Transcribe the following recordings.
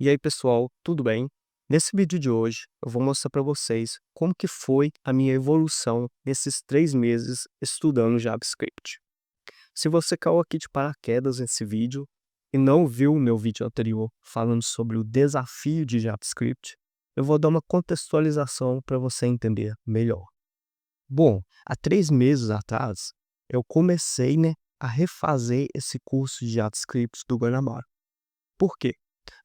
E aí pessoal, tudo bem? Nesse vídeo de hoje eu vou mostrar para vocês como que foi a minha evolução nesses 3 meses estudando JavaScript. Se você caiu aqui de paraquedas nesse vídeo e não viu o meu vídeo anterior falando sobre o desafio de JavaScript, eu vou dar uma contextualização para você entender melhor. Bom, há 3 meses atrás eu comecei, a refazer esse curso de JavaScript do Guanabara. Por quê?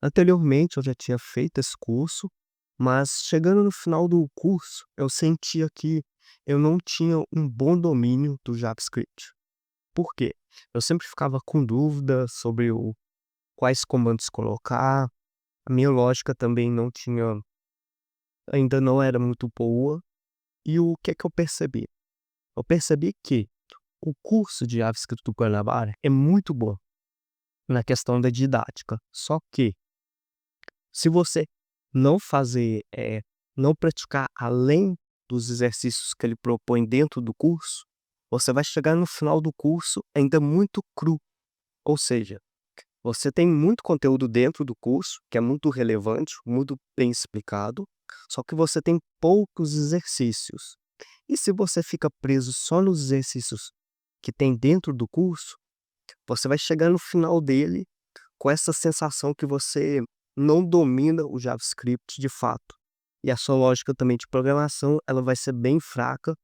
Anteriormente eu já tinha feito esse curso, mas chegando no final do curso, eu sentia que eu não tinha um bom domínio do JavaScript. Por quê? Eu sempre ficava com dúvida sobre quais comandos colocar, a minha lógica também não tinha, ainda não era muito boa, e o que é que eu percebi? Eu percebi que o curso de JavaScript do Guanabara é muito bom na questão da didática, só que se você não fazer, não praticar além dos exercícios que ele propõe dentro do curso, você vai chegar no final do curso ainda muito cru. Ou seja, você tem muito conteúdo dentro do curso, que é muito relevante, muito bem explicado, só que você tem poucos exercícios. E se você fica preso só nos exercícios que tem dentro do curso, você vai chegar no final dele com essa sensação que você não domina o JavaScript de fato. E a sua lógica também de programação, ela vai ser bem fraca,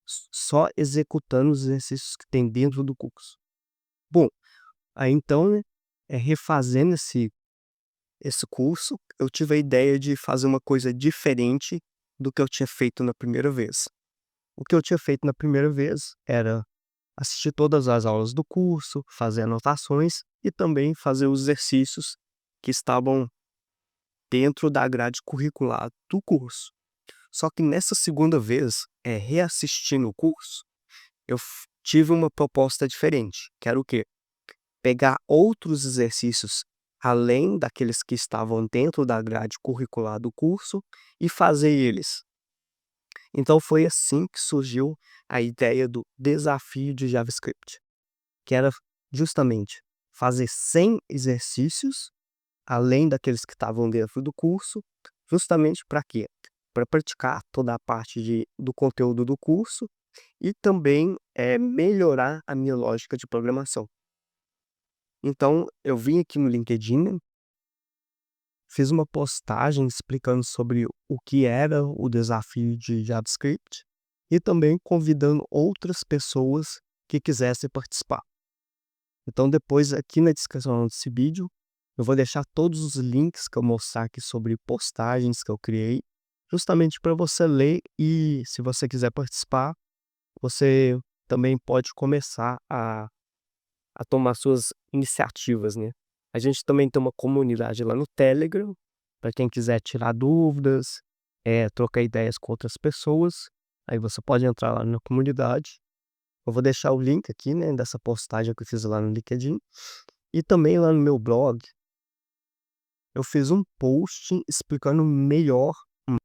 só executando os exercícios que tem dentro do curso. Bom, aí então, refazendo esse curso, eu tive a ideia de fazer uma coisa diferente do que eu tinha feito na primeira vez. O que eu tinha feito na primeira vez era assistir todas as aulas do curso, fazer anotações e também fazer os exercícios que estavam dentro da grade curricular do curso. Só que nessa segunda vez, reassistindo o curso, eu tive uma proposta diferente, que era o quê? Pegar outros exercícios além daqueles que estavam dentro da grade curricular do curso e fazer eles. Então foi assim que surgiu a ideia do desafio de JavaScript, que era justamente fazer 100 exercícios além daqueles que estavam dentro do curso, justamente para quê? Para praticar toda a parte do conteúdo do curso e também melhorar a minha lógica de programação. Então, eu vim aqui no LinkedIn, fiz uma postagem explicando sobre o que era o desafio de JavaScript e também convidando outras pessoas que quisessem participar. Então, depois, aqui na descrição desse vídeo, eu vou deixar todos os links que eu mostrar aqui sobre postagens que eu criei, justamente para você ler e, se você quiser participar, você também pode começar a tomar suas iniciativas, né. A gente também tem uma comunidade lá no Telegram, para quem quiser tirar dúvidas, trocar ideias com outras pessoas, aí você pode entrar lá na comunidade. Eu vou deixar o link aqui, dessa postagem que eu fiz lá no LinkedIn. E também lá no meu blog, eu fiz um post explicando melhor,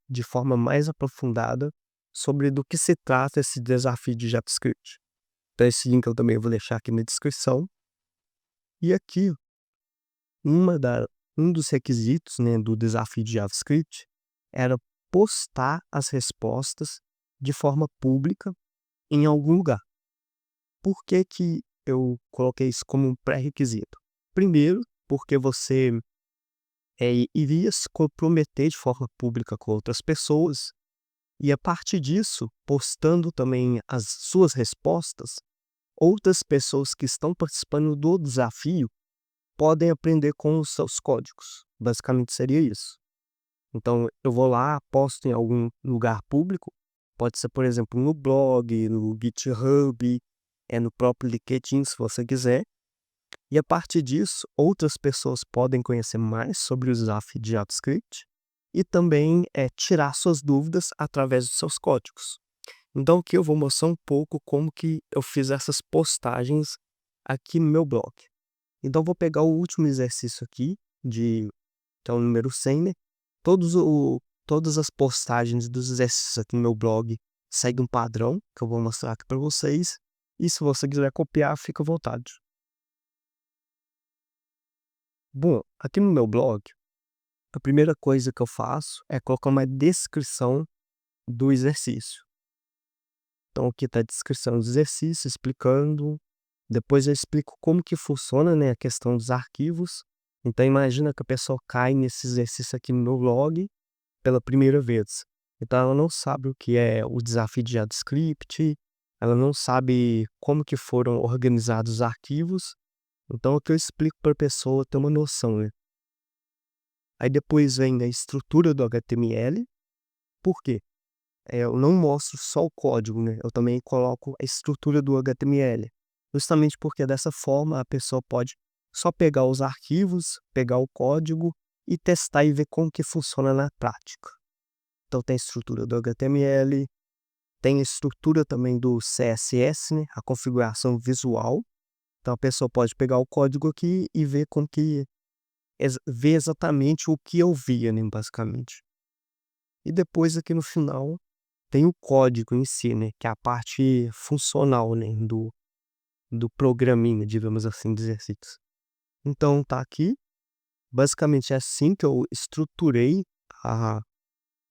de forma mais aprofundada, sobre do que se trata esse desafio de JavaScript. Então esse link eu também vou deixar aqui na descrição. E aqui, uma da um dos requisitos, do desafio de JavaScript, era postar as respostas de forma pública em algum lugar. Por que que eu coloquei isso como um pré-requisito? Primeiro, porque você iria se comprometer de forma pública com outras pessoas, e a partir disso, postando também as suas respostas, outras pessoas que estão participando do desafio podem aprender com os seus códigos. Basicamente seria isso. Então eu vou lá, posto em algum lugar público, pode ser, por exemplo, no blog, no GitHub, no próprio LinkedIn, se você quiser. E a partir disso, outras pessoas podem conhecer mais sobre o desafio de JavaScript e também tirar suas dúvidas através dos seus códigos. Então aqui eu vou mostrar um pouco como que eu fiz essas postagens aqui no meu blog. Então vou pegar o último exercício aqui, que é o número 100, né? Todas as postagens dos exercícios aqui no meu blog seguem um padrão que eu vou mostrar aqui para vocês. E se você quiser copiar, fica à vontade. Bom, aqui no meu blog, a primeira coisa que eu faço é colocar uma descrição do exercício. Então aqui está a descrição do exercício, explicando. Depois eu explico como que funciona, né, a questão dos arquivos. Então imagina que a pessoa cai nesse exercício aqui no meu blog pela primeira vez. Então ela não sabe o que é o desafio de JavaScript, ela não sabe como que foram organizados os arquivos. Então o que eu explico para a pessoa ter uma noção, né? Aí depois vem a estrutura do HTML. Por quê? Eu não mostro só o código, né? Eu também coloco a estrutura do HTML. Justamente porque dessa forma a pessoa pode só pegar os arquivos, pegar o código e testar e ver como que funciona na prática. Então tem a estrutura do HTML, tem a estrutura também do CSS, né? A configuração visual. Então a pessoa pode pegar o código aqui e ver como que ver exatamente o que eu via, né, basicamente. E depois aqui no final tem o código em si, né, que é a parte funcional, né, do programinha, digamos assim, dos exercícios. Então tá aqui, basicamente é assim que eu estruturei a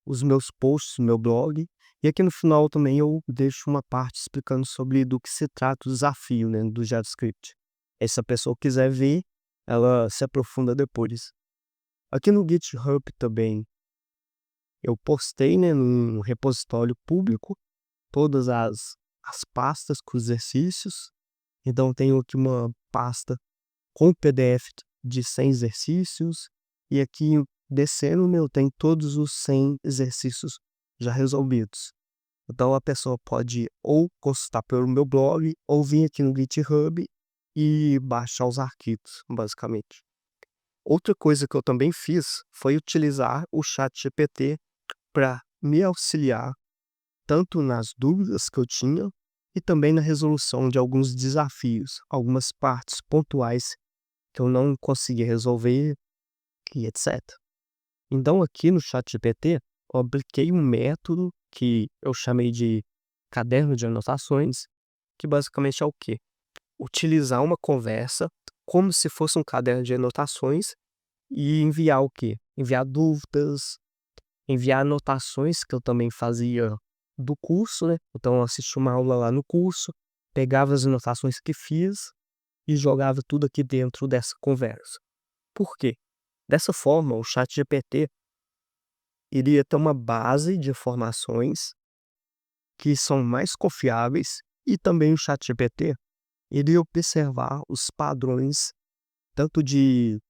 os meus posts, o meu blog. E aqui no final também eu deixo uma parte explicando sobre do que se trata o desafio, né, do JavaScript. E se a pessoa quiser ver, ela se aprofunda depois. Aqui no GitHub também eu postei, né, num repositório público todas as pastas com os exercícios. Então tenho aqui uma pasta com PDF de 100 exercícios e aqui descendo, meu, tem todos os 100 exercícios já resolvidos. Então a pessoa pode ou consultar pelo meu blog ou vir aqui no GitHub e baixar os arquivos, basicamente. Outra coisa que eu também fiz foi utilizar o ChatGPT para me auxiliar tanto nas dúvidas que eu tinha e também na resolução de alguns desafios, algumas partes pontuais que eu não conseguia resolver e etc. Então aqui no ChatGPT eu apliquei um método que eu chamei de caderno de anotações, que basicamente é o quê? Utilizar uma conversa como se fosse um caderno de anotações e enviar o quê? Enviar dúvidas, enviar anotações que eu também fazia do curso, né? Então eu assisti uma aula lá no curso, pegava as anotações que fiz e jogava tudo aqui dentro dessa conversa. Por quê? Dessa forma, o ChatGPT iria ter uma base de informações que são mais confiáveis e também o ChatGPT iria observar os padrões tanto de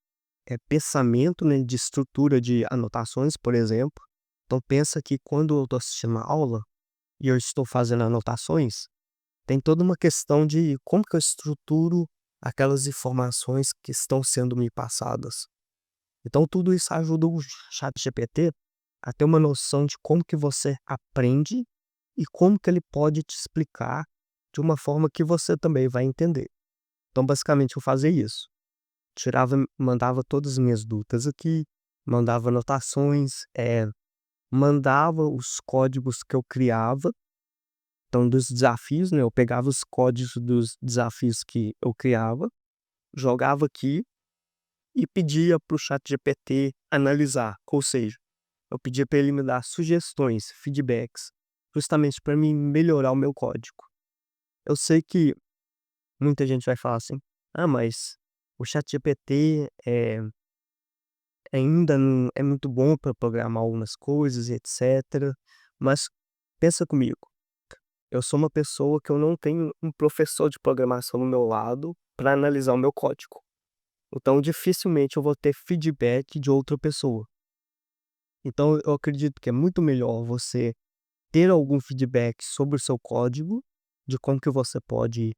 pensamento, né, de estrutura de anotações, por exemplo. Então pensa que quando eu estou assistindo uma aula e eu estou fazendo anotações, tem toda uma questão de como que eu estruturo aquelas informações que estão sendo me passadas. Então tudo isso ajuda o ChatGPT a ter uma noção de como que você aprende e como que ele pode te explicar de uma forma que você também vai entender. Então basicamente eu fazia isso. Tirava, mandava todas as minhas dúvidas aqui, mandava anotações, mandava os códigos que eu criava, então dos desafios, né, eu pegava os códigos dos desafios que eu criava, jogava aqui e pedia para o ChatGPT analisar, ou seja, eu pedia para ele me dar sugestões, feedbacks, justamente para mim melhorar o meu código. Eu sei que muita gente vai falar assim: "Ah, mas o ChatGPT, ainda não é muito bom para programar algumas coisas e etcétera", mas pensa comigo, eu sou uma pessoa que eu não tenho um professor de programação do meu lado para analisar o meu código. Então dificilmente eu vou ter feedback de outra pessoa. Então eu acredito que é muito melhor você ter algum feedback sobre o seu código, de como que você pode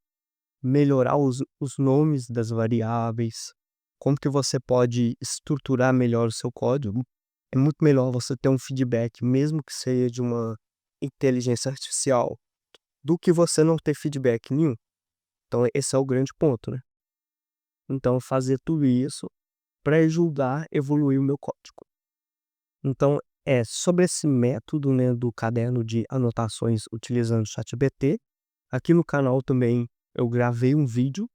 melhorar os nomes das variáveis, como que você pode estruturar melhor o seu código. É muito melhor você ter um feedback, mesmo que seja de uma inteligência artificial, do que você não ter feedback nenhum. Então esse é o grande ponto, né. Então fazer tudo isso para ajudar a evoluir o meu código. Então, sobre esse método, né, do caderno de anotações utilizando o ChatGPT, aqui no canal também eu gravei um vídeo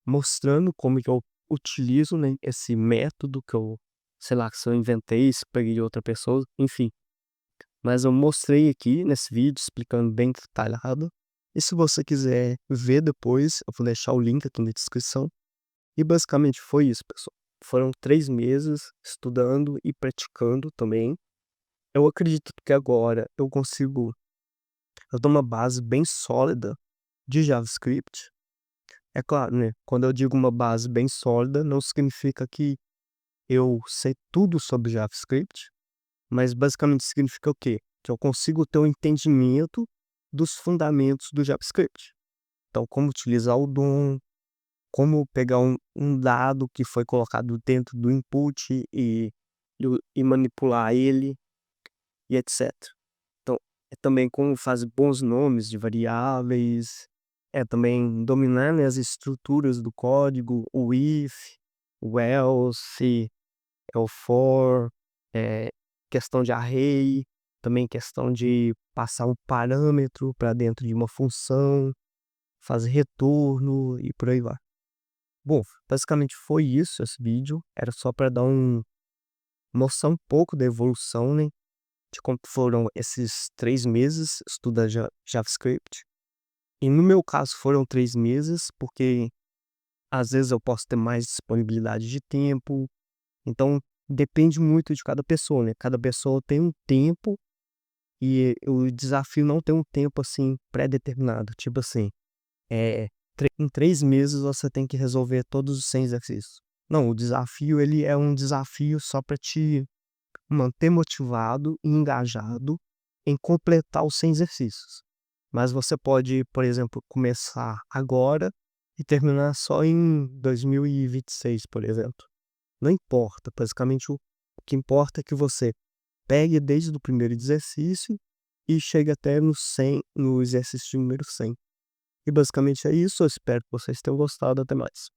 mostrando como que eu utilizo, né, esse método que eu sei lá, se eu inventei, se peguei de outra pessoa, enfim. Mas eu mostrei aqui nesse vídeo explicando bem detalhado. E se você quiser ver depois, eu vou deixar o link aqui na descrição. E basicamente foi isso, pessoal. Foram 3 meses estudando e praticando também. Eu acredito que agora eu dou uma base bem sólida de JavaScript. É claro, né, quando eu digo uma base bem sólida, não significa que eu sei tudo sobre JavaScript, mas basicamente significa o quê? Que eu consigo ter um entendimento dos fundamentos do JavaScript. Então, como utilizar o DOM, como pegar um dado que foi colocado dentro do input e manipular ele e etc. Então, é também como fazer bons nomes de variáveis, é também dominar, né, as estruturas do código, o if, o else, é o for, é questão de array, também questão de passar um parâmetro para dentro de uma função, fazer retorno e por aí vai. Bom, basicamente foi isso esse vídeo, era só para dar mostrar um pouco da evolução, né, de como foram esses 3 meses estudando JavaScript. E no meu caso foram 3 meses, porque às vezes eu posso ter mais disponibilidade de tempo, então depende muito de cada pessoa, né, cada pessoa tem um tempo e o desafio não tem um tempo, assim, pré-determinado, tipo assim, eh, em 3 meses você tem que resolver todos os 100 exercícios. Não, o desafio ele é um desafio só para te manter motivado e engajado em completar os 100 exercícios. Mas você pode, por exemplo, começar agora e terminar só em 2026, por exemplo. Não importa, basicamente o que importa é que você pegue desde o primeiro exercício e chegue até no exercício número 100. E basicamente é isso, eu espero que vocês tenham gostado, até mais.